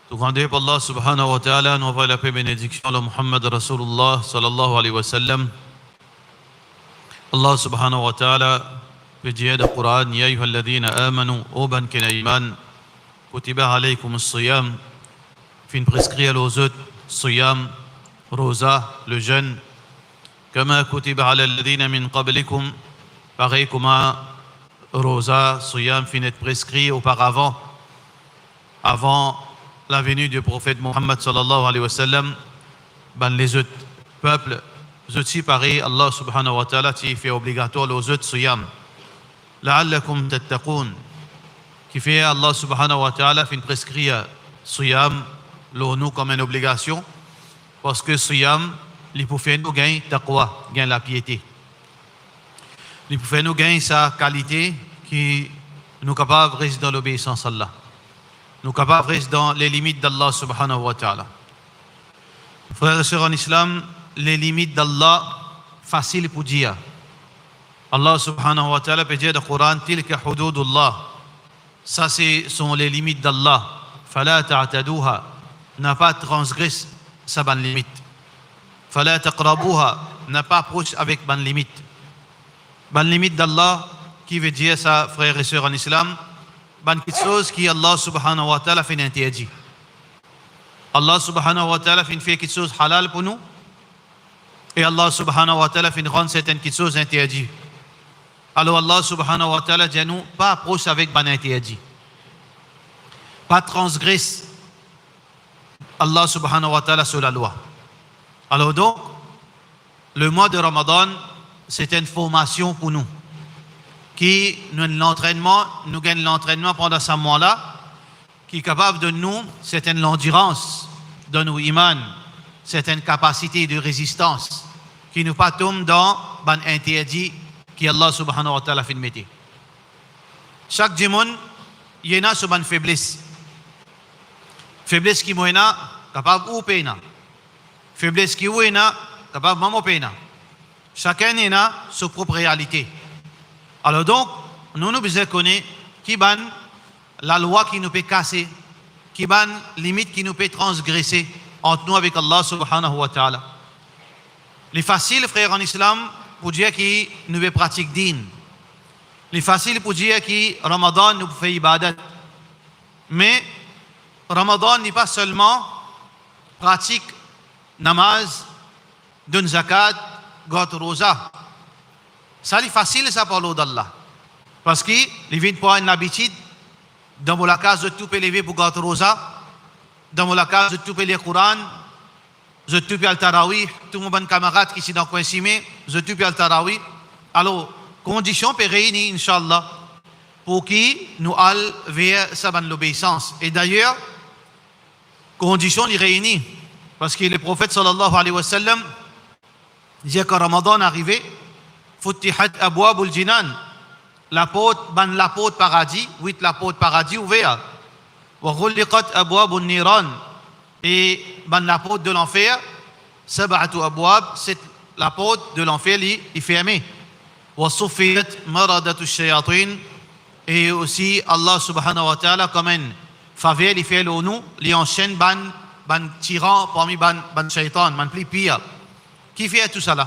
Tout grandé par Allah subhanahu wa ta'ala, nous envoie la paix et bénédiction à Muhammad Rasulullah sallallahu alayhi wa sallam. Allah subhanahu wa ta'ala في جهاد القرآن يا أيها الذين آمنوا أوبن كنا إيمان كتب عليكم الصيام فين prescrit aux autres صيام روزة le jeûne كما كتب على الذين من قبلكم pareil comme روزة صيام fin être prescrit auparavant avant la venue du prophète Mohammed sallallahu alayhi wa sallam ben les autres peuples aussi pareil Allah subhanahu wa ta'ala qui fait obligatoire aux autres صيام لعلكم تتقون qui fait Allah subhanahu wa ta'ala fait prescrire siyam nous comme une obligation parce que siyam il peut faire nous gagner taqwa gagner la piété il peut faire nous gagner sa qualité qui nous capable de rester dans l'obéissance à Allah nous capable de rester dans les limites d'Allah subhanahu wa ta'ala frères et sœurs en islam les limites d'Allah facile pour dire Allah subhanahu wa ta'ala peut dire dans le Coran tilka hududullah ça c'est sont les limites d'Allah fala ta'taduha n'a pas transgressé sa bonne limite fala taqrabuha n'a pas approché avec bonne limite d'Allah qui veut dire ça frères et sœurs en islam bonne chose qui Allah subhanahu wa ta'ala fait interdit Allah subhanahu wa ta'ala fait quelque chose halal pour nous et Allah subhanahu wa ta'ala fait rendre certaines choses interdites. Alors Allah subhanahu wa ta'ala dit à nous, pas approche avec ban interdit. Pas transgresse Allah subhanahu wa ta'ala sur la loi. Alors donc, le mois de Ramadan, c'est une formation pour nous. Qui nous gagne l'entraînement pendant ce mois-là, qui est capable de nous, c'est une endurance, de nous iman, c'est une capacité de résistance, qui nous pas tombe dans ban interdit qui Allah subhanahu wa ta'ala fait mettre. Chaque démon, il y en a sur une faiblesse. Faiblesse qui est capable ou peina. Faiblesse qui est capable de peina. Chacun y a sa propre réalité. Alors donc, nous devons connaître qui ban la loi qui nous peut casser, qui ban limite qui nous peut transgresser entre nous avec Allah subhanahu wa ta'ala. Les faciles, frères en islam, pour dire qu'il nous pratique din. Il est facile pour dire que Ramadan nous fait ibadat. Mais Ramadan n'est pas seulement pratique namaz, d'un zakat, got rosa. Ça est facile ça pour l'eau d'Allah. Parce qu'il vient pour une habitude dans la case de tout lever pour got rosa, dans la case de tout le Coran, je te prie al tarawih, tout mon bon camarade qui est dans le coin cimé, je te prie al tarawih. Alors, condition peut réunir, Inch'Allah, pour qui nous allons vers sa bonne obéissance. Et d'ailleurs, condition est réunie. Parce que le prophète sallallahu alayhi wa sallam disait que Ramadan arrivait, Futtihat abwabul jinan, la porte paradis, 8 la porte paradis ouverte. Wa ghulliqat abwabun niran. Et la porte de l'enfer, sab'atu abwab, c'est la porte de l'enfer est fermée. Wa suffiyat maradatu shayatin. Et aussi Allah subhanahu wa ta'ala comme un faveur, il fait le nous, il enchaîne ban tyran parmi ban shaitan, ban plus pire. Qui fait tout ça là?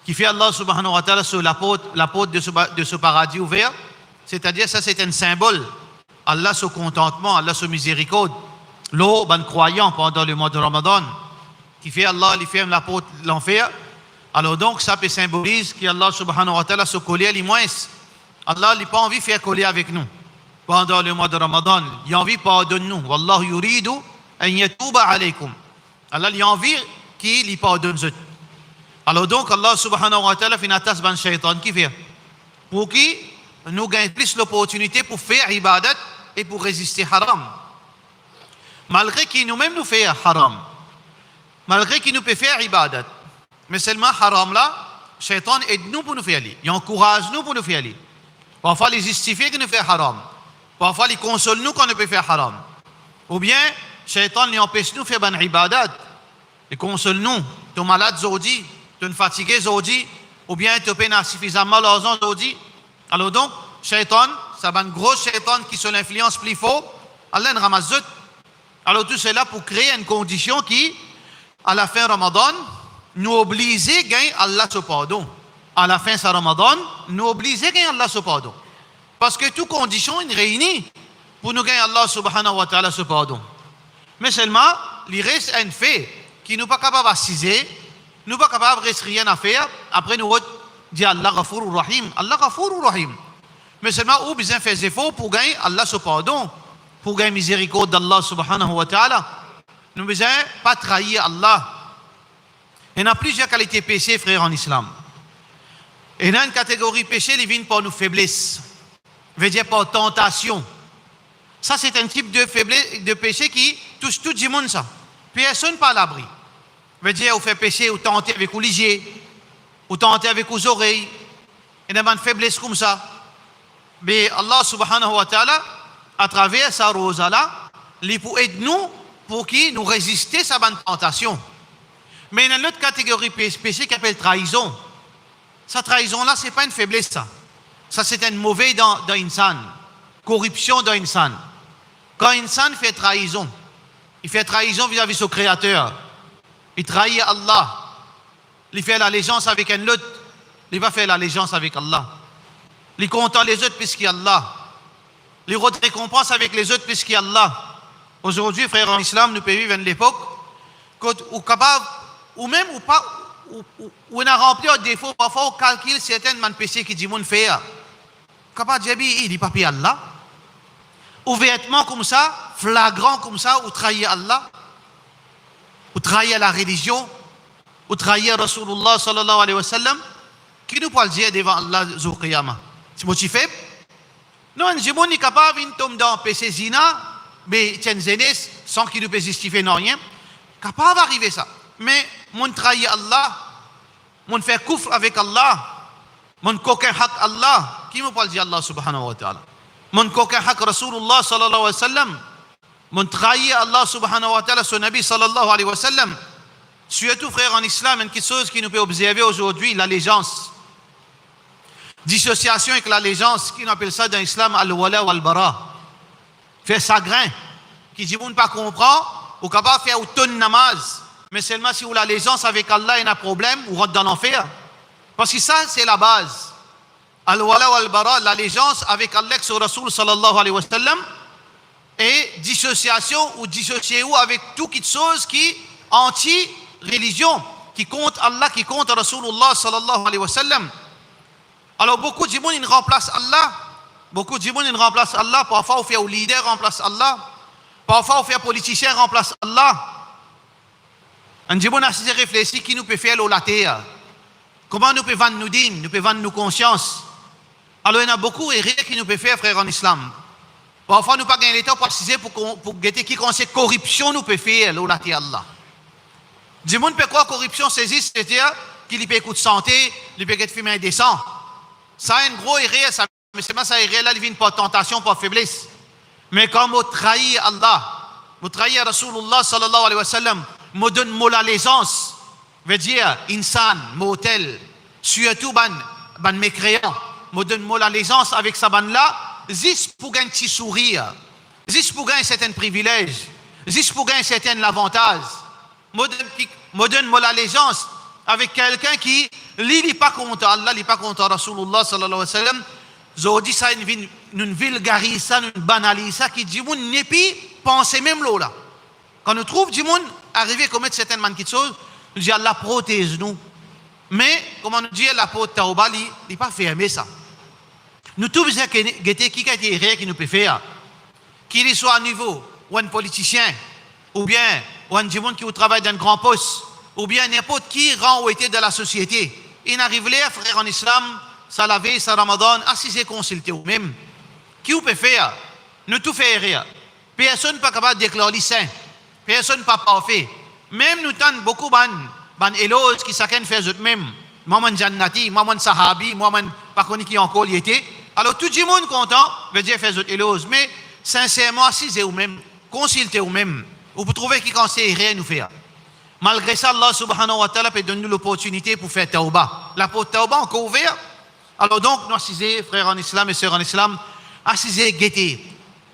Qui fait Allah subhanahu wa ta'ala sur la porte de ce paradis ouvert? C'est-à-dire ça c'est un symbole. Allah son contentement, Allah son miséricorde. L'eau, ban croyant pendant le mois de Ramadan, qui fait Allah, il ferme la porte de l'enfer. Alors donc, ça peut symboliser qu'Allah subhanahu wa ta'ala se coller à l'immoins. Allah n'a pas envie de faire coller avec nous pendant le mois de Ramadan. Il a envie de pardonner nous. Wallahu yuridu an yatuba alaykum. Allah il a envie qu'il pardonne nous. Alors donc, Allah subhanahu wa ta'ala fait une attaque ban shaitan qui fait. Pour qui nous gagnons plus l'opportunité pour faire ibadat et pour résister haram. Malgré qu'il nous-mêmes nous fait haram, malgré qu'il nous peut faire ibadat, mais seulement haram là, shaitan aide nous pour nous faire aller, il encourage nous pour nous faire aller. Parfois il justifie que nous fait haram, parfois il console nous quand nous peut faire haram. Ou bien shaitan il empêche nous de faire ban ibadat, il console nous, tu es malade aujourd'hui, tu es fatigué aujourd'hui, ou bien tu n'as pas suffisamment l'argent aujourd'hui. Alors donc, shaitan, c'est un gros shaitan qui se l'influence plus fort, Allah ne ramasse. Alors tout cela pour créer une condition qui, à la fin Ramadan, nous oblige à gagner Allah ce pardon. À la fin de Ramadan, nous oblige à gagner Allah ce pardon. Parce que toute condition est réunie pour nous gagner Allah subhanahu wa ta'ala ce pardon. Mais seulement, il reste un fait qui nous pas capable d'assiser, nous pas capable de rester rien à faire. Après nous dit Allah Ghafourur Rahim, Allah Ghafourur Rahim. Mais seulement, où besoin faire des efforts pour gagner Allah ce pardon, pour gagner miséricorde d'Allah subhanahu wa ta'ala. Nous ne besoin pas trahir Allah. Il y a plusieurs qualités péché, frères, en islam. Il y a une catégorie péché qui vient par nos faiblesses, veut dire par tentation. Ça, c'est un type de faiblesse, de péché qui touche tout le monde, ça. Personne pas à l'abri. Veut dire, vous faites péché, vous tentez avec vos ligiers, vous tentez avec vos oreilles. Il y a une faiblesse comme ça. Mais Allah subhanahu wa ta'ala, à travers sa rose-là, il peut aider nous pour qu'il nous résister à sa bonne tentation. Mais il y a une autre catégorie péché qui s'appelle trahison. Sa trahison-là, ce n'est pas une faiblesse, ça. Ça, c'est un mauvais dans l'insan. Corruption dans l'insan. Quand l'insan fait trahison, il fait trahison vis-à-vis de son créateur. Il trahit Allah. Il fait l'allégeance avec un autre. Il va faire l'allégeance avec Allah. Il content les autres puisqu'il y a Allah. Il récompense avec les autres puisqu'il y a Allah. Aujourd'hui, frères en islam, nous pouvons vivre à l'époque où capable, ou même ou pas, où on a rempli un défaut, parfois on calcule certains péchés qui dit mon fait. Capable de dire, il dit pas Allah. Ouvertement comme ça, flagrant comme ça, ou trahir Allah, ou trahir la religion, ou trahir Rasulullah sallallahu alayhi wa sallam, qui nous peut le dire devant Allah au Qiyamah. C'est motivé? Non, un gens n'est capable de tomber dans le péché zina, mais tiens zénès, sans qu'il ne peut justifier non rien, capable d'arriver ça. Mais mon trahir Allah, mon faire kufr avec Allah, mon coquin haq Allah, qui me peut le dire Allah subhanahu wa ta'ala? Mon coquin haq Rasulullah sallallahu alayhi wa sallam, mon trahir Allah subhanahu wa ta'ala, son Nabi sallallahu alayhi wa sallam. Surtout, frère, en islam, une chose qui nous peut observer aujourd'hui, l'allégeance. Dissociation avec l'allégeance, qui nous appelle ça dans l'islam al-wala wal-bara. Faire chagrin, qui dit, vous ne pas comprendre, ou capable de faire autant de namaz, mais seulement si vous l'allégeance avec Allah, il y a un problème, ou rentre dans l'enfer. Parce que ça, c'est la base. Al-wala wal-bara, l'allégeance avec Allah, sur Rasul sallallahu alayhi wa sallam, et dissociation ou dissocier avec toute chose qui anti-religion, qui compte Allah, qui compte Rasulullah sallallahu alayhi wa sallam. Alors beaucoup de gens ils remplacent Allah, beaucoup de gens ils remplacent Allah, parfois on fait au leader remplace Allah, parfois on fait politicien remplace Allah. Un gens a assez réfléchi qui nous peut faire la terre. Comment nous pouvons vendre nos dînes, nous pouvons vendre nos consciences. Alors il y en a beaucoup et rien qui nous peut faire, frère, en islam. Parfois, nous ne pouvons pas gagner l'état pour préciser pour guetter qui conseille corruption, nous pouvons faire la terre Allah. Du monde peut quoi corruption saisit, c'est-à-dire qu'il peut écouter santé, il peut être fumer indécent. Ça a une grosse erreur, ça, mais c'est pas ça erreur là, il vient pas tentation, pas faiblesse. Mais quand vous trahissez Allah, vous trahissez Rasulullah sallallahu alayhi wa sallam, vous donnez l'allégeance, veut dire insan, motel, surtout ban mécréant, vous donnez l'allégeance avec sa ban là, juste pour gagner un petit sourire, juste pour gagner un certain privilège, juste pour gagner un certain avantage. Vous donnez l'allégeance avec quelqu'un qui lui n'est pas content Allah, n'est pas content Rasulullah sallallahu alayhi wa sallam. J'ai dit ça, une vulgarise ça, une banalise ça, qui dit, vous n'est plus pensez même là. Quand nous trouvons du monde arriver à commettre certaines choses, nous disons Allah protège nous. Mais, comment nous dit la porte Tauba, il n'est pas fermé ça. Nous tous besoin guetter qui a été rien qui nous peut faire. Qu'il soit à niveau, ou un politicien, ou bien, ou un monde qui travaille dans un grand poste, ou bien n'importe qui rang ou était de la société. Il arrive là, frère en islam, ça laver, ça ramadan, assisez, consulter ou même. Qui vous peut faire? Nous tout fait rien. Personne n'est pas capable de déclarer saint. Personne n'est pas parfait. Même nous t'en beaucoup ban éloges qui chacun fait eux-mêmes. Maman Jannati, maman Sahabi, maman pas connu qui encore y était. Alors tout le monde content, veut dire faire autres éloges. Mais sincèrement, assisez vous-même, consultez vous-même. Vous pouvez trouver qui conseille rien nous faire. Malgré ça, Allah subhanahu wa ta'ala peut donner nous l'opportunité pour faire tauba. La porte tauba encore ouverte. Alors donc, nous assisez, frères en islam et sœurs en islam, assisez, guettez.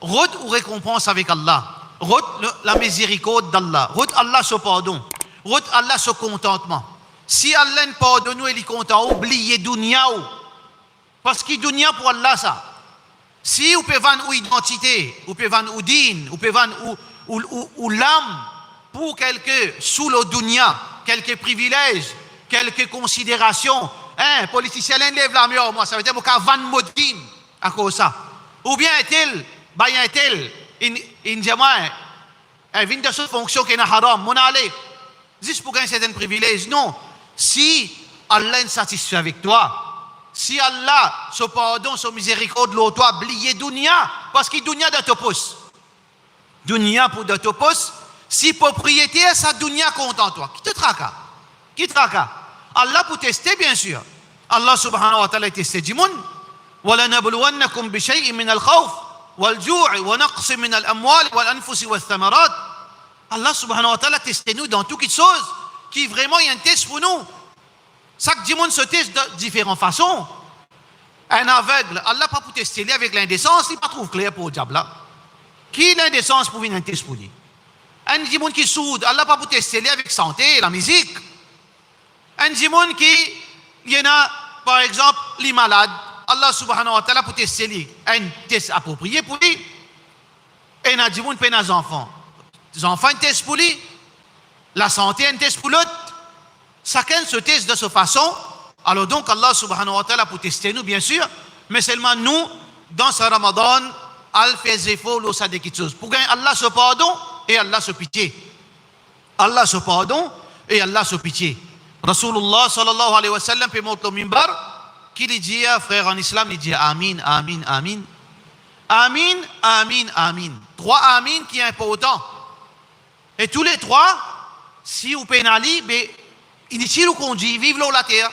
Rod ou récompense avec Allah. la miséricorde d'Allah, Allah ce pardon, Allah ce contentement. Si Allah ne pardonne nous, il est content, oubliez dunya. Parce que dunya pour Allah ça. Si vous pouvez vendre une identité, vous pouvez vendre une dîne, vous pouvez vendre une l'âme pour quelques sous le dunya, quelques privilèges, quelques considérations. Un politicien lève la main, moi ça veut dire qu'on vendre mon dîne à cause de ça. Ou bien est-il, il dit moi, il vient de cette fonction qui est haram, mon aller, juste pour gagner certains privilèges. Non, si Allah est satisfait avec toi, si Allah, ce pardon, ce miséricorde, l'autre, toi, oubliez dunya, parce que dunya de te pousse. Dunya pour de te pousse, si propriétaire, ça dunya content toi. Qui te traque? Qui te traque? Allah pour tester, bien sûr. Allah subhanahu wa ta'ala testé du monde. وَلَنَبْلُوَنَّكُمْ بِشَيْءٍ مِنَ الْخَوْفِ وَالْجُوعِ وَنَقْصٍ مِنَ الْأَمْوَالِ وَالْأَنفُسِ وَالثَّمَرَاتِ. Allah subhanahu wa ta'ala testé nous dans toutes choses qui vraiment y a un test pour nous. Chaque monde se teste de différentes façons. Un aveugle, Allah pas pour tester avec l'indécence, il pas trouve clair pour le diable là. Qui l'indécence pour venir un test pour lui? Un monde qui soude, Allah pas pour tester avec santé, la musique. Un monde qui, il y en a, par exemple, les malades, Allah subhanahu wa ta'ala pour tester lui, un test approprié pour lui. Et il y a des gens qui ont des enfants. Les enfants, un test pour lui. La santé, un test pour l'autre. Chacun se teste de cette façon. Alors donc Allah subhanahu wa ta'ala pour tester nous bien sûr, mais seulement nous dans ce Ramadan al fait effort l'eau ça de quelque chose pour gagner Allah se pardon et Allah se pitié. Allah se pardon et Allah se pitié. Rasulullah sallallahu alayhi wa sallam peut monter au minbar qui dit frère en islam il dit amin amin amin amin amin amin. Trois amin qui est important. Et tous les trois si vous pénalisez mais inutile ou conduit, vive l'eau la terre.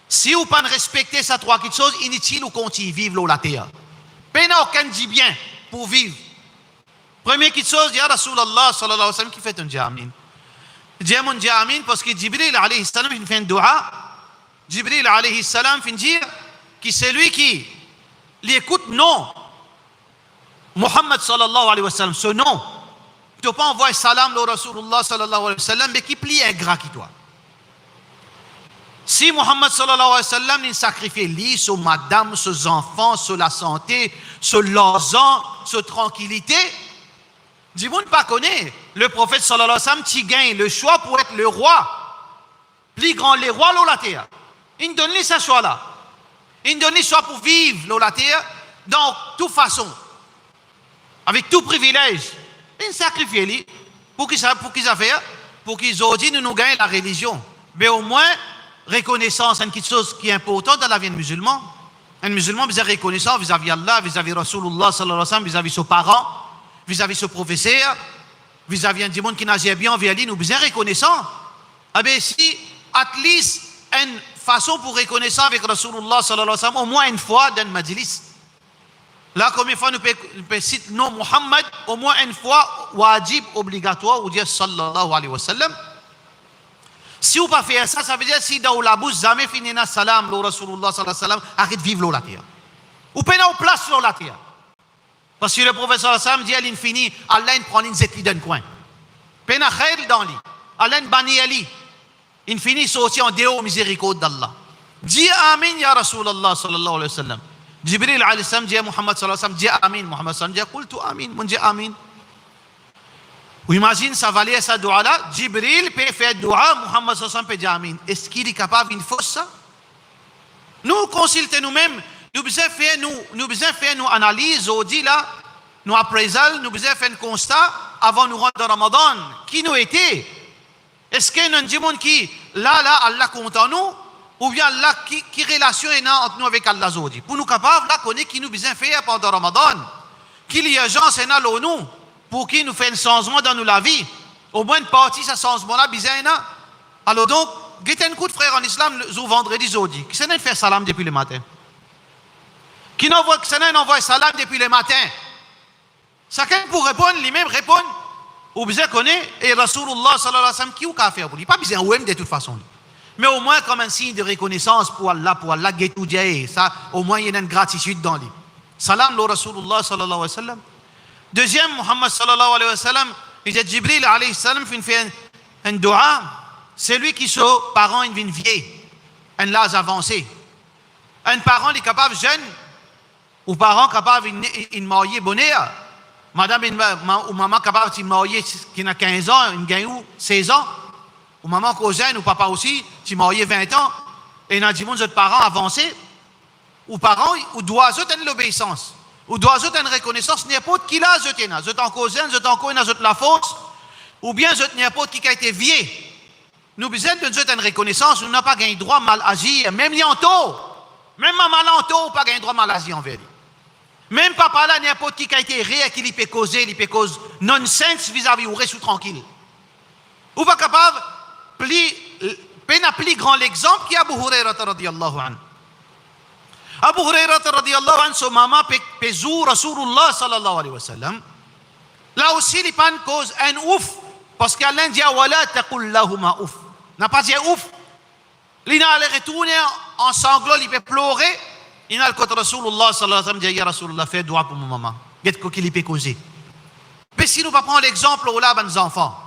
Si vous ne respectez ces trois choses, inutile ou conduit, vive l'eau la terre. Peine aucun dit bien pour vivre. Première chose, il y a Rasulallah sallallahu alayhi wa sallam qui fait un diamin. Diamon diamin parce que Jibril alayhi salam il fait un dua. Jibril alayhi salam fait dire que c'est lui qui l'écoute non. Muhammad sallallahu alayhi wa sallam, ce nom. Tu ne peux pas envoyer salam au Rasulullah sallallahu alayhi wa sallam, mais qui plie ingrat qui toi. Si Muhammad sallallahu alayhi wa sallam il sacrifie lui, sur madame, sur enfants, sur la santé, sur l'argent, sur tranquillité, dis-moi ne pas connaître. Le prophète sallallahu alayhi wa sallam qui gagne le choix pour être le roi. Plus grand les rois l'eau la terre. Il donne lui ce choix là. Il donne lui choix pour vivre l'eau la terre dans toute façon. Avec tout privilège. Il sacrifie lui. Pour qu'ils fassent pour qu'ils osent nous gagnent la religion. Mais au moins reconnaissance, c'est quelque chose qui est important dans la vie d'un musulman. Un musulman, vous avez reconnaissance vis-à-vis Allah, vis-à-vis Rasulullah, sallallahu alayhi wa sallam, vis-à-vis ses parents, vis-à-vis ses professeurs, vis-à-vis un monde qui n'agit bien envers lui, nous besoin reconnaissant. Ah ben si, at least, une façon pour reconnaissance avec Rasulullah, sallallahu alayhi wa sallam, au moins une fois dans le majlis. Là, combien de fois nous pouvons citer non Muhammad, au moins une fois, wajib, obligatoire, ou dire sallallahu alayhi wa sallam. Si vous ne faites pas ça, ça veut dire si dans la bouche, jamais finir salam, le Rasulullah sallallahu alayhi wa sallam, arrête de vivre la terre. Ou pas en place la terre. Parce que le prophète sallallahu alayhi wa sallam dit à l'infini, Allah prend une zetli d'un coin. Pena khair dans lui. Allah bani ali. Infini sorti en déo miséricorde d'Allah. Dis amin ya Rasulullah sallallahu alayhi wa sallam. Jibril alayhi salam dit à Muhammad sallallahu alayhi wa sallam, dis amin. Muhammad sallallahu alayhi wa sallam dit, qultu amin. Mon dit amin. Vous imaginez, ça valait ça dua là. Jibril peut faire dua, Muhammad sallallahu alayhi wa sallam peut dire amin. Est-ce qu'il est capable d'une fausse ça? Nous consultons nous-mêmes, nous besoin faire nous analyse, on dit là, nous appraisal, nous besoin faire un constat avant nous rentrer dans Ramadan. Qui nous était? Est-ce qu'il y a un monde qui, là, Allah compte en nous? Ou bien Allah, qui relation est entre nous avec Allah Zodi? Pour nous capables, là, connaître qui nous besoin faire pendant Ramadan. Qu'il y a gens, c'est là, nous. Pour qui nous fait un changement dans la vie. Au moins une partie, ce changement-là, bizarre. Alors donc, guettez un coup de frère en islam, le vendredi, jeudi. Qui s'en est fait salam depuis le matin? Qui n'envoie salam depuis le matin? Chacun pour répondre, lui-même répond. Ou bien connaît, et Rasulullah sallallahu alayhi wa sallam, qui ou qu'a fait pour lui? Pas besoin ou même de toute façon. Mais au moins comme un signe de reconnaissance pour Allah, guettou diaye. Ça, au moins il y a une gratitude dans lui. Salam le Rasulullah sallallahu alayhi wa sallam. Deuxième, Muhammad sallallahu alayhi wa sallam, il dit Jibril alayhi salam fait un dua, c'est lui qui sont parents une vie vieille, un l'âge avancé. Un parent est capable jeune, ou parent capable de marier bonnet, madame ou maman capable de marier qui a 15 ans, une gagne ou 16 ans, ou maman qui est jeune, ou papa aussi, qui marié 20 ans, et il y a des parents avancés, ou parents, ou doivent avoir l'obéissance. Ou doit avoir une reconnaissance, n'importe qui là, je êtes encore jeune, je encore la force, ou bien je n'importe qui a été vieux. Nous besoin de une reconnaissance, nous n'avons pas gagné droit mal agir, même lianto, même maman lianto, pas gagné droit mal agir en vérité. Même papa là, n'importe qui a été rééquilibré, il peut causer nonsense vis-à-vis ou reste tranquille. Ou pas capable, plus grand l'exemple qui est Abu Hurairah radiyallahu anhu. Abu Hurairah radiyallahu anhu, son maman pezou Rasulullah sallallahu alayhi wa sallam. Là aussi, il pan cause un ouf. Parce qu'Allah dit, wala taqul lahuma ouf. N'a pas dit ouf. Il a retourné en sanglots, il peut pleurer. Il a le côté Rasulullah sallallahu alayhi wa sallam dit, ya Rasulullah, fais dua pour mon maman. Qu'est-ce qu'il peut causer. Mais si nous pas prendre l'exemple, là, les enfants.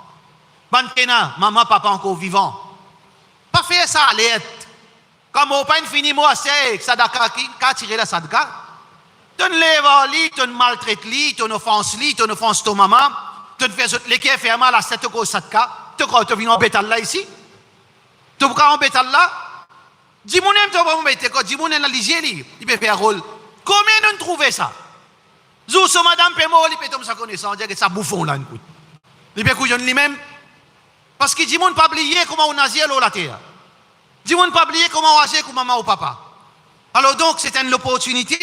Ban kena, maman, papa encore vivant. Pas faire ça à l'aide. Comme au pain fini, moi, c'est sadaka qui a tiré la sadaka. Tu ne lèves li, tu ne maltraites li, tu ne offenses ton maman, tu ne fais l'équipe fait mal à cette cause sadaka. Tu crois que tu viens en bétal là ici? Tu crois en bétal là? Dis-moi, tu vas me mettre, dis-moi, la lisier, il peut faire rôle. Combien nous trouvons ça? Zou, ce madame peut mourir, il peut tomber sa connaissance, dire que ça bouffon là, écoute. Il peut couillonner lui-même. Parce que dis-moi, pas oublier comment on a dit à la terre. Dis-moi ne pas oublier comment on agit avec maman ou papa. Alors donc, c'est une opportunité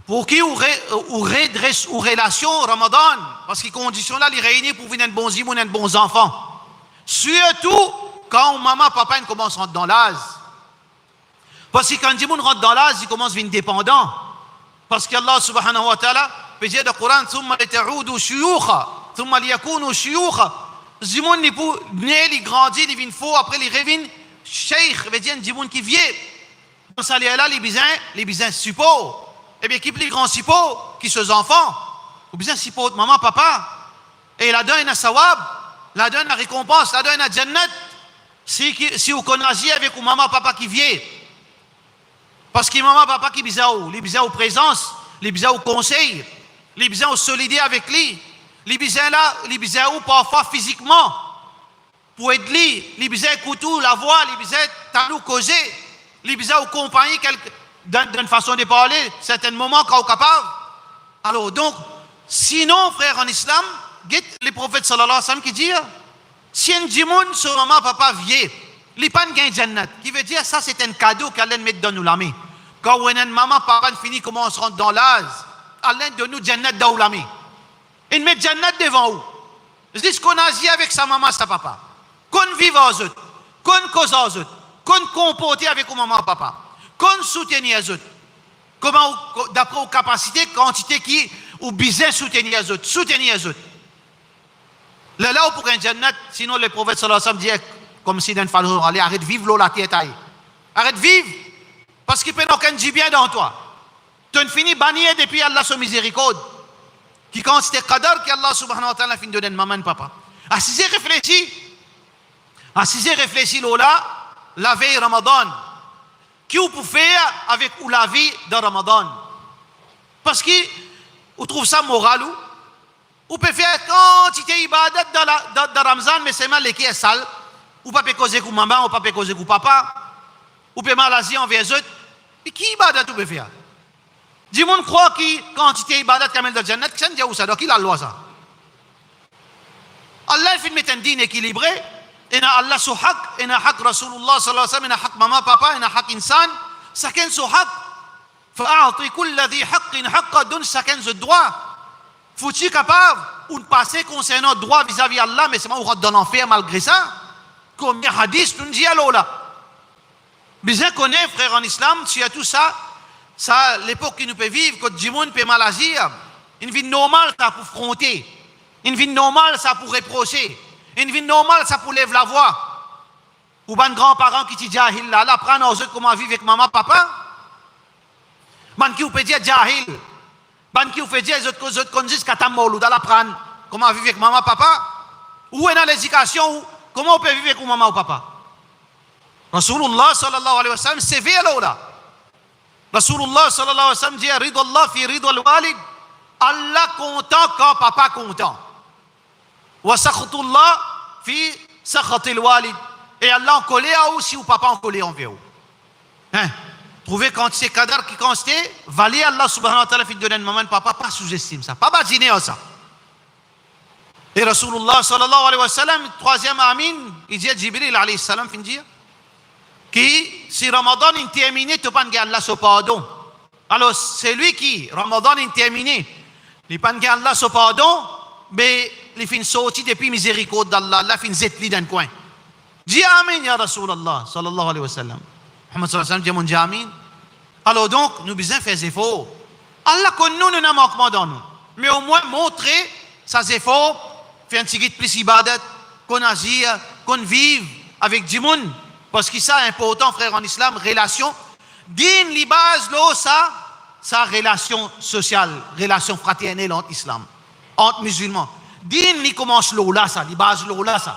pour qui ou redresse ou relation Ramadan. Parce que conditions là, les réunir pour venir un bon zimon, un bons enfants. Surtout quand maman, papa commencent à rentrer dans l'âge. Parce que quand Dimoun rentre dans l'âge, il commence à devenir dépendant. Parce qu'Allah subhanahu wa ta'ala peut dire dans le Coran, ثم لتعودوا شيوخا ثم ليكونوا شيوخا. Dimoun il grandit, il devient faux, après il revient cheikh, veut dire Dimoun qui vient. Dans ça là, les bisins support. Eh bien, qui plus grand support qui ses enfants, ou bien support maman, papa. Et la donne à sawab, la donne à récompense, la donne à jannat. Si vous connaissez avec ou maman, papa qui vient. Parce que maman, papa qui bizarre, les bizarres aux présence, les bizarres aux conseils, les bizarres aux solidaires avec lui, les bizarres là, les bizarres où parfois physiquement, pour être lui, les bizarres écouter la voix, les bizarres talou causer, les bizarres aux compagnies d'une façon de parler, certains moments quand on est capable. Alors donc, sinon, frère en islam, les prophètes sallallahu alayhi wa sallam qui disent, si un djimoun, son maman, papa vient, il pas de jannat, qui veut dire ça c'est un cadeau qu'Allah met dans nous l'ami. Quand on a une maman, papa finit comment on se rentre dans l'âge, Allah donne nous jannat dans l'ami. Il met jannat devant nous. Je dis ce qu'on a dit avec sa maman, sa papa. Qu'on vive aux autres, qu'on cause aux autres, qu'on comporte avec maman, papa, qu'on soutenir les autres. Comment, d'après aux capacités, quantité qui, ou besoin soutenir les autres, soutenir les autres. Là, pour un jannat, sinon le prophète sallallahu alayhi wa sallam dit, comme si d'un fallait aller, arrête de vivre la tête. Arrête de vivre, parce qu'il ne peut aucun du bien dans toi. Tu ne finis banni depuis Allah son miséricorde. Qui quand c'était qadar qu'Allah subhanahu wa ta'ala finit de donner maman papa. Assisez réfléchis là, la veille Ramadan. Qui vous pouvez faire avec ou la vie de Ramadan? Parce que vous trouvez ça moral ou? Vous pouvez faire quantité ibadat dans Ramazan, mais c'est mal qui est sale. Ou pas causer avec maman, ou pas causer avec papa. Ou pas maladie envers eux. Et qui ibadat vous pouvez faire? Dis-moi, croit que quantité ibadat kamel de Jannat, c'est un où ça? Donc, qui la loi ça? Allah fait mettre un dîner équilibré. Et Allah sous haq, et haq Rasulullah sallallahu alayhi wa sallam, et haq maman, papa, et haq insan. Chacun sous haq. Fa'a'ti kulladhi haqqin haqqa, donne chacun ce droit. Faut-il capable ou de passer concernant le droit vis-à-vis d'Allah, mais c'est moi où rentre dans l'enfer malgré ça? Combien de hadiths nous dit alors là? Bien connaître, frère en islam, si à tout ça, l'époque qui nous peut vivre, quand Djimoun peut mal agir, une vie normale, ça pour fronter. Une vie normale, ça pour reprocher. Une vie normale, ça pour lever la voix. Ou ben grands-parents qui disent jahil là, apprendre aux autres comment vivre avec maman, papa. Man qui peut dire jahil. Ban qui vous fait dire, les autres conduisent qu'à ta mort, ou dans la prendre. Comment vivre avec maman, papa? Où est dans l'éducation? Comment on peut vivre avec maman ou papa? Rasulullah sallallahu alayhi wa sallam, c'est vélo là. Rasulullah sallallahu alayhi wa sallam dit, Ridallah fi ridal walid. Allah content quand papa content. Wa sakhatullah fi sakhatil walid. Et Allah en colère aussi ou papa en colère envers vous. Hein? Trouvez quand c'est cadre qui constate, valer Allah subhanahu wa ta'ala fi donner maman papa, pas sous-estime ça, pas badiner ça. Et Rasulullah sallallahu alayhi wa sallam, troisième amin, il dit à Jibril alayhi salam, fin dire, qui, si Ramadan est terminé, tu peux pas Allah son pardon. Alors, c'est lui qui, Ramadan est terminé, il pas Allah son pardon, mais il fin sorti depuis miséricorde d'Allah, Allah fin zetli dans le coin. Dis amin, ya Rasulallah, sallallahu alayhi wa sallam. Muhammad sallallahu alayhi wa sallam dit amin. Alors donc, nous besoin faire des efforts. Allah connaît nous, nous n'avons manquement dans nous. Mais au moins, montrer ces efforts, faire un petit peu plus ibadat, qu'on agit, qu'on vive avec du monde. Parce que ça, important, frère, en islam, relation. Din, les bases, là, ça, relation sociale, relation fraternelle entre islam, entre musulmans. Din, il commence là, ça, les bases, là, ça.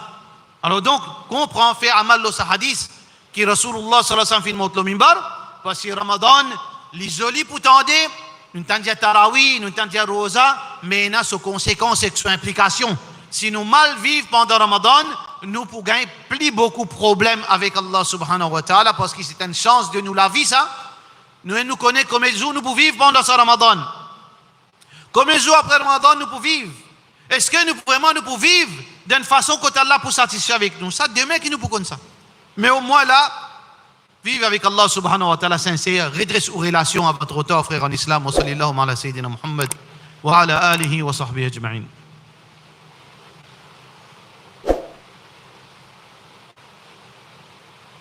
Alors donc, comprend, fait amal, là, ça, hadith, qui Rasulullah, sallallahu alayhi wa sallam, fait le mimbar, parce que Ramadan, les jolis pour tendre, nous t'en tarawih, nous t'en rosa, mais il y a ses conséquences et ses implications. Si nous mal vivons pendant Ramadan, nous pouvons gagner plus beaucoup de problèmes avec Allah subhanahu wa ta'ala parce que c'est une chance de nous la vie, ça. Nous connaissons combien de jours nous pouvons vivre pendant ce Ramadan. Combien de jours après Ramadan nous pouvons vivre. Est-ce que nous pouvons vivre d'une façon que Allah peut satisfaire avec nous? Ça, demain qui nous peut comme ça. Mais au moins là, vivre avec Allah subhanahu wa ta'ala sincère, redresse aux relations à votre auteur, frère en islam. Wa sallallahu ala sayyidina Muhammad wa ala alihi wa sahbihi ajma'in.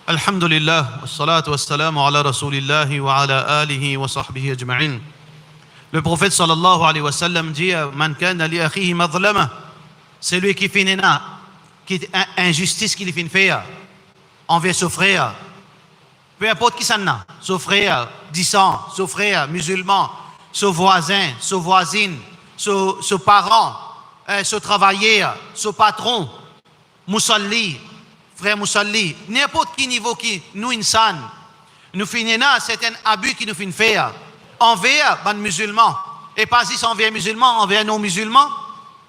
الحمد لله والصلاة والسلام على رسول الله وعلى آله وصحبه أجمعين. Le prophète sallallahu alayhi wa sallam dit Man kana li akhihi madlama, c'est lui qui fait une injustice qu'il fait faire envers son frère, peu importe qui ça n'a, son frère disant, son frère musulman, son voisin, son voisine, son parent, son travailleur, son patron, musalli, frère Moussalli, n'importe qui niveau qui nous insan, nous finissons c'est un abus qui nous fait faire envers les musulmans, et pas juste envers les musulmans, envers nos musulmans,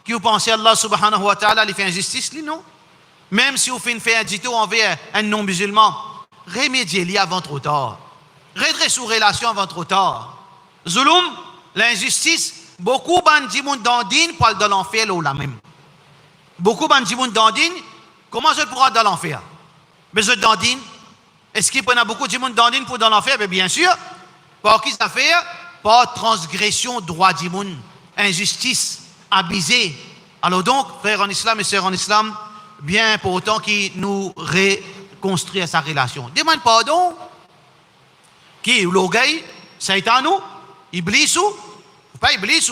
qui vous pensez Allah subhanahu wa ta'ala lui fait injustice, non? Même si vous faites un dito envers un non-musulman, remédiez-lui avant trop tard. Redressez vos relations avant trop tard. Zulum, l'injustice, beaucoup de gens dandine parlent de l'enfer là même. Beaucoup de gens dandine. Comment je pourrais dans l'enfer? Mais je dandine. Est-ce qu'il y a beaucoup de gens dandine pour dans l'enfer? Bien sûr. Par qui ça fait? Par transgression droit du monde, injustice, abusé. Alors donc, frères en islam et sœurs en islam, bien important qu'il nous reconstruise sa relation. Demande pardon. Qui? L'orgueil, Satan ou? Iblis ou pas Iblis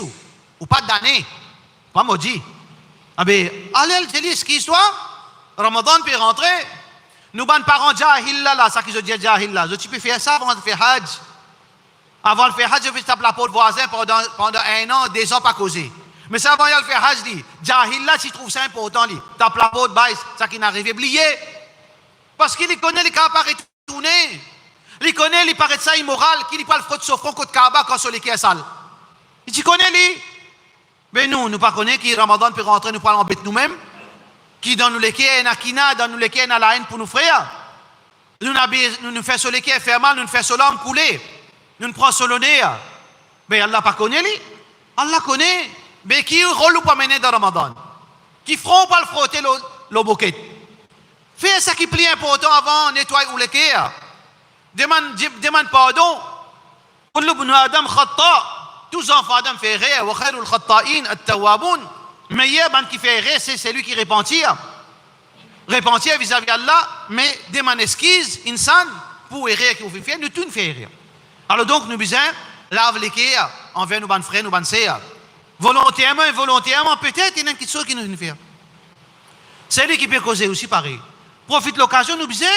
ou pas damné? Pas maudit. Ah ben, allez, te lis ce qui histoire? Ramadan peut rentrer. Nous, les parents, jahil là, ça qui je dis jahil là. Tu peux faire ça avant de faire Hajj. Avant de faire Hajj, je vais taper la porte voisin pendant 1 an, 2 ans, pas causer. Mais ça, avant de faire Hajj, dit, jahil là, tu trouves ça important, dit, tape la porte, baisse, ça qui n'arrive pas, oublié. Parce qu'il connaît les capables retourner. Il connaît, il paraît ça immoral, qu'il parle fraude sur front contre Kaaba quand sur les qui est sale. Et tu connais, lui? Mais nous, ne pas connaître qui Ramadan peut rentrer, nous parlons en bête nous-mêmes. Qui dans nous les qui est nakina, dans nous les qui est la haine pour nous frères. Nous faisons sur les qui est faire mal, nous faisons sur l'âme couler. Nous ne prenons sur le nez. Mais Allah pas connaît, lui. Allah connaît. Mais qui rôle ou pas mener dans Ramadan? Qui feront pas le frotter le bouquet? Fais ça qui plie important avant, nettoyer ou les qui est. Demande pardon. Kullu ibn Adam khata. Tous les enfants d'Adam font erreur. Wa khairul khata'in at-tawwabun. Meilleur qui fait erreur, c'est celui qui repentir. Repentir vis-à-vis d'Allah, mais demande excuse, insan, pour erreur qui vous fait faire, nous tout fait erreur. Alors donc, nous besoin lave les cœurs envers nos bonnes frères, nos bonnes sœurs. Volontairement, involontairement, peut-être il y a quelque chose qui nous fait. C'est lui qui peut causer aussi pareil. Profite de l'occasion, nous besoin,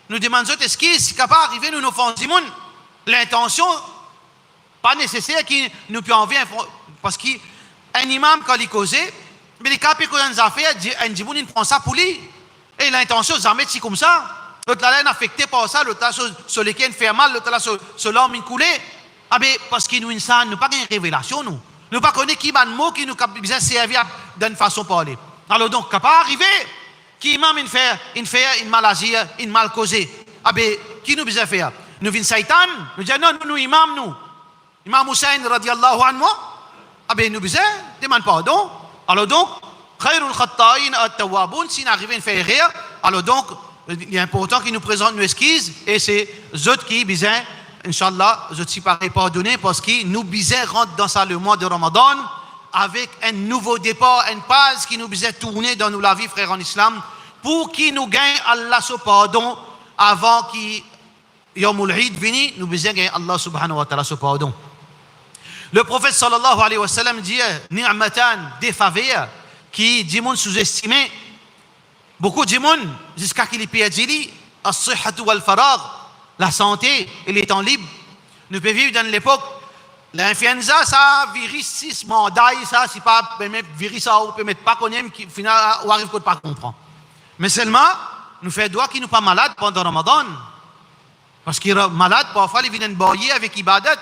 nous demandons excuse, si capable d'arriver, nous nous faisons du monde. L'intention, Pas nécessaire qu'il nous puisse envoyer, parce qu'un imam, quand il cause, mais les capés qu'on a fait, un djiboun, il prend ça pour lui. Et l'intention, jamais c'est comme ça. L'autre là, il est affecté par ça, l'autre là, sur lesquels il fait mal, l'autre là, sur l'homme, il coule. Ah, mais parce qu'il nous nous pas une révélation, nous. Nous pas connaître qui est le mot qui nous a besoin de servir d'une façon de parler. Alors donc, quand pas arrivé, qui imam, il fait une maladie, une mal causée. Ah, ben, qui nous besoin faire? Nous venons Satan, nous disons non, nous, imam, nous. Imam Hussein, radiallahu anhu, ah, ben, nous besoin, demande pardon. Alors donc, khairul khatta'in at-tawwabun, si nous arrivons à faire rire, alors donc, il est important qu'il nous présente nos esquisses, et c'est eux qui besoin, Inch'Allah, je suis pareil pardonné, parce que nous besoin rentrer dans le mois de Ramadan, avec un nouveau départ, une page qui nous besoin tourner dans la vie, frères en islam, pour qu'il nous gagne Allah son pardon, avant qu'il Yawmul Eid vini, nous besoin gagner Allah subhanahu wa ta'ala son pardon. Le prophète sallallahu alayhi wa sallam dit ni'matan, des faveurs qui dit monde sous-estimé. Beaucoup de monde jusqu'à qu'il ait perdu as-sihhatu wal faragh, la santé et les temps libres. Nous pouvons vivre dans l'époque l'influenza, ça virus 6 mandats, ça c'est pas virus ça ou peut mettre pas connaître qui final ou arrive qu'on pas comprendre. Mais seulement nous fait droit qui nous pas malade pendant Ramadan. Parce qu'il est malade, parfois il vient boyer avec ibadat.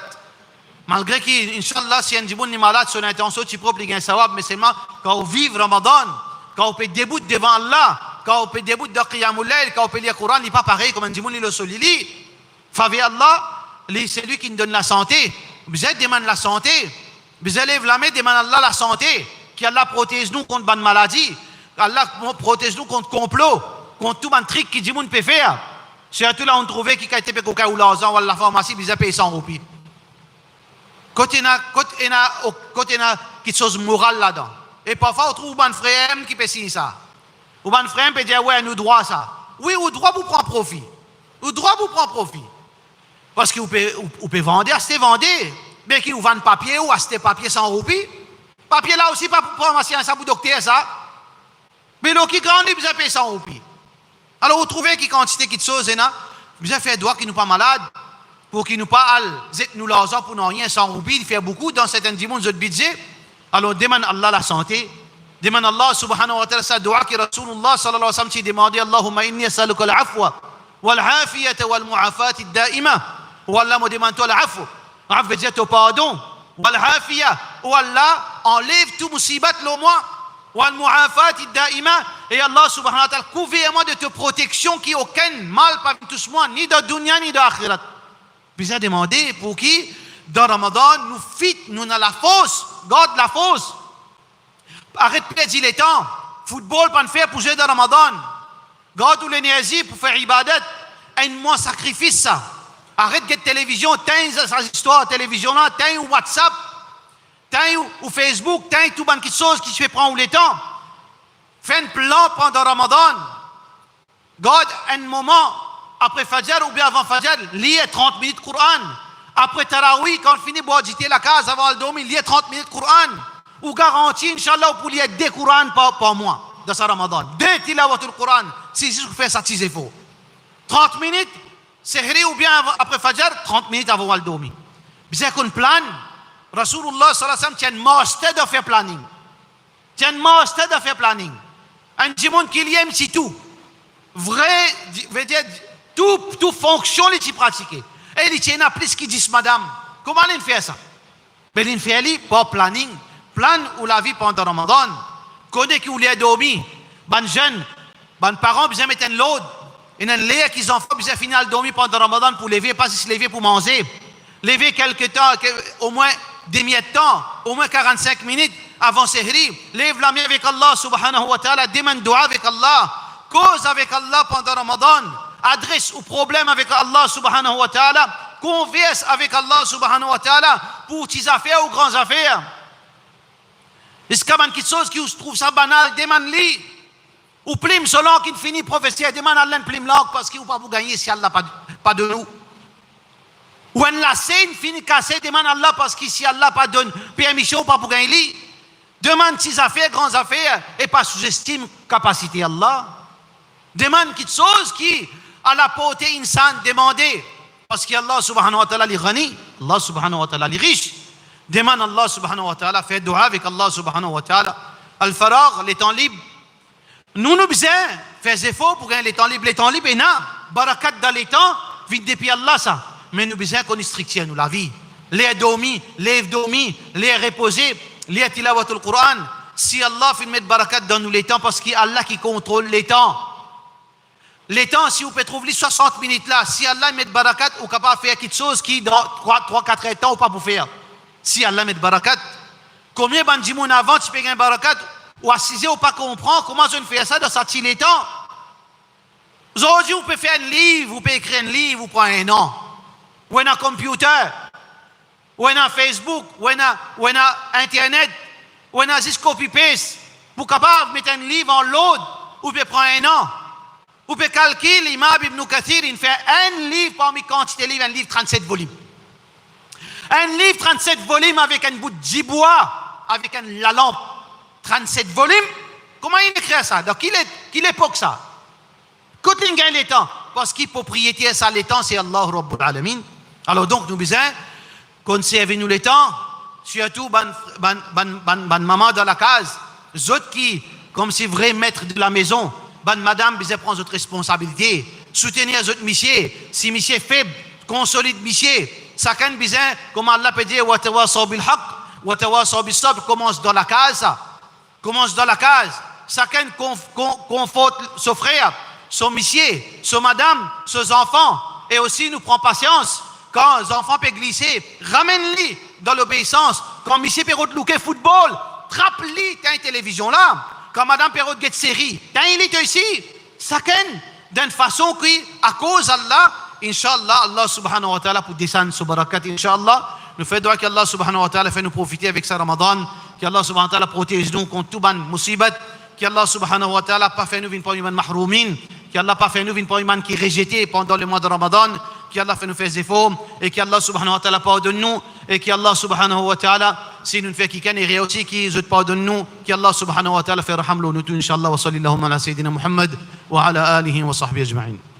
Malgré qu'Inch'Allah, si un djiboun est malade, son intention, tu peux obliger un sawab, mais seulement quand on vit Ramadan, quand on peut débouter devant Allah, quand on peut débouter de Qiyamul Layl, quand on peut lire le Coran, il n'est pas pareil comme un djiboun, il le solili. Favez Allah, c'est lui qui nous donne la santé. Vous êtes demande la santé. Vous allez la main, demande Allah la santé. Qu'Allah protège nous contre bonne maladie. Allah protège nous contre complot, contre tout un trick que djiboun peut faire. Surtout là, on trouvait qu'il a été payé au l'argent ou à la pharmacie, ils ont payé 100 roupies. Quand il y a quelque chose de moral là-dedans. Et parfois, on trouve un frère qui peut signer ça. Ou un frère peut dire, ouais, nous droit ça. Oui, ou droit vous prend profit. Ou droit vous prend profit. Parce que vous pouvez vendre, acheter, vendre. Mais qui vous vendent papier ou acheter papier 100 roupies. Papier là aussi, pas pour pharmacie, ça pour docteur, ça. Mais l'eau qui grandit, vous avez payé 100 roupies. Alors, vous trouvez qu'il quantité de choses, vous avez fait droit qui nous pas malade. Pour qu'il nous pas nous l'argent pour nous rien sans roupies, il fait beaucoup dans certains dimanches de budget. Alors demande Allah la santé, demande Allah subhanahu wa ta'ala sa dua qui Rasulullah sallallahu alayhi wa sallam demandé Allahumma inni as'aluka al-afwa wal-afiyata wal-mu'afati ad-da'ima. Ou Allah me demande toi l'afwa, l'afwa veut dire ton pardon, wal-afiya, ou Allah enlève tout musibat le moi, wal-mu'afati ad-da'ima, et Allah subhanahu wa ta'ala couvre-moi de ta protection qui aucun mal pas tous moi ni de dunya ni d'akhirat. Puis a demandé pour qui, dans Ramadan, nous dans la fosse, garde la fosse. Arrête de perdre les temps. Football, pas de faire pour jouer dans Ramadan. Garde tous l'énergie pour faire ibadat. Un mois sacrifice ça. Arrête de télévision, t'as sa histoire, télévision là, t'as WhatsApp, t'as ou Facebook, t'as tout bon de choses qui se fait prendre les temps. Fais un plan pendant Ramadan. Garde un moment. Après Fajr ou bien avant Fajr, lis 30 minutes Coran. Après Taraweeh, quand on finit de agiter la case avant le dormir, lis 30 minutes Coran. Ou garantie, Inch'Allah, pour lire 2 Coran par mois dans ce Ramadan. 2 tilawatul Coran. Si vous faites ça, c'est faux. 30 minutes, sehri ou bien après Fajr, 30 minutes avant le dormir. Bien qu'on plan, Rasulullah sallallahu alayhi wa sallam tient un master de faire planning. Tient un master de faire planning. Un djimoun qui l'aime, c'est tout. Vrai, veut dire, tout fonction, il pratiqué. Et il tient à plus qu'il dit, madame, comment il fait ça? Mais il fait pas planning. Plan ou la vie pendant Ramadan. Connaît qui ou les dormi. Ban jeunes, ban parents, ils mettent un load. Et un lait qu'ils ont fait, ils finissent de dormir pendant Ramadan pour lever, pas se lever pour manger. Lever quelques temps, au moins des milliers de temps, au moins 45 minutes avant Sehri. Lève la main avec Allah subhanahu wa ta'ala, demande dua avec Allah. Cause avec Allah pendant Ramadan. Adresse au problème avec Allah subhanahu wa ta'ala, converse avec Allah subhanahu wa ta'ala pour petites affaires ou grandes affaires. Est-ce qu'il y a quelque chose qui se trouve ça banal, demande-lui. Ou prime selon qu'il finit prophétie, demande à Allah prime langue parce qu'il ne peut pas vous gagner si Allah pas de nous. Ou un lacet, finit cassé, demande à Allah parce que si Allah pas donne permission, pas pour gagner lui. Demande petites affaires, grandes affaires et pas sous-estime capacité Allah. Demande quelque chose qui à la portée insane demandée parce qu'Allah subhanahu wa ta'ala li ghani Allah subhanahu wa ta'ala, les riches, demandent à Allah subhanahu wa ta'ala, fait dua avec Allah subhanahu wa ta'ala. Al-Faragh, les temps libres. Nous besoin faire des efforts pour gagner les temps libres. Les temps libres, et na, barakat dans les temps, vite depuis Allah ça. Mais nous besoin qu'on stricte nous la vie. Les dormis, les reposer, les tilawatul Qur'an. Si Allah fait mettre barakat dans nous les temps, parce qu'il y a Allah qui contrôle les temps. Les temps, si vous pouvez trouver les 60 minutes là, si Allah met barakat, vous êtes capable de faire quelque chose qui dans 3-4 temps, ou pas pour faire. Si Allah met barakat, combien de gens avant, tu peux gagner barakat, ou assisé ou pas comprendre comment je fais ça dans sortir les temps. Aujourd'hui, vous pouvez faire un livre, vous pouvez écrire un livre, vous prenez un an. Ou un computer, ou un Facebook, ou un Internet, ou un juste copy-paste. Vous êtes capable de mettre un livre en load, vous pouvez prendre un an. Vous pouvez calculer, l'imam Ibn Kathir, il fait un livre parmi quantité de livres, un livre 37 volumes. Un livre 37 volumes avec un bout de gibois, avec la lampe. 37 volumes, comment il écrit ça? Donc, quelle époque ça? Quand il gagne les temps, parce qu'il propriétaire ça les temps, c'est Allah Rabbul Alamin. Alors donc, nous besoin conserver-nous les temps, surtout ban maman dans la case, les autres qui, comme c'est vrai maître de la maison, ban madame, besoin prendre votre responsabilité, soutenir les autres messieurs, si monsieur faible, consolide monsieur, chacun besoin, comme Allah peut dire, wa tawasaw bil haqq, wa tawasaw bis sabr, commence dans la case, ça. Commence dans la case, chacun conforte son frère, son monsieur, son madame, ses enfants, et aussi nous prend patience. Quand les enfants peuvent glisser, ramène-les dans l'obéissance. Quand monsieur Perrault louquer football, trappe-les, t'as une télévision là. Quand madame Perrault get série, t'as une lit ici. Chacun d'une façon qui, à cause d'Allah, Inch'Allah, Allah subhanahu wa ta'ala pour descendre ce barakat, Inch'Allah. Nous faisons droit qu'Allah subhanahu wa ta'ala fait nous profiter avec ce Ramadan. Qu'Allah subhanahu wa ta'ala protège nous contre tout ban musibat. Qu'Allah subhanahu wa ta'ala pas fait nous une parmi les mahroumin. Qu'Allah pas fait nous une parmi les qui rejetés pendant le mois de Ramadan. Qu'Allah fait nous faire des efforts. Et qu'Allah subhanahu wa ta'ala pardonne nous. Et qu'Allah subhanahu wa ta'ala, si nous fait quelqu'un et réussi, qui nous pardonne nous. Qu'Allah subhanahu wa ta'ala fait raham nous tout, Inch'Allah. Wa sallallahu ala sayyidina Muhammad wa ala alihi wa sahbihi ajma'in.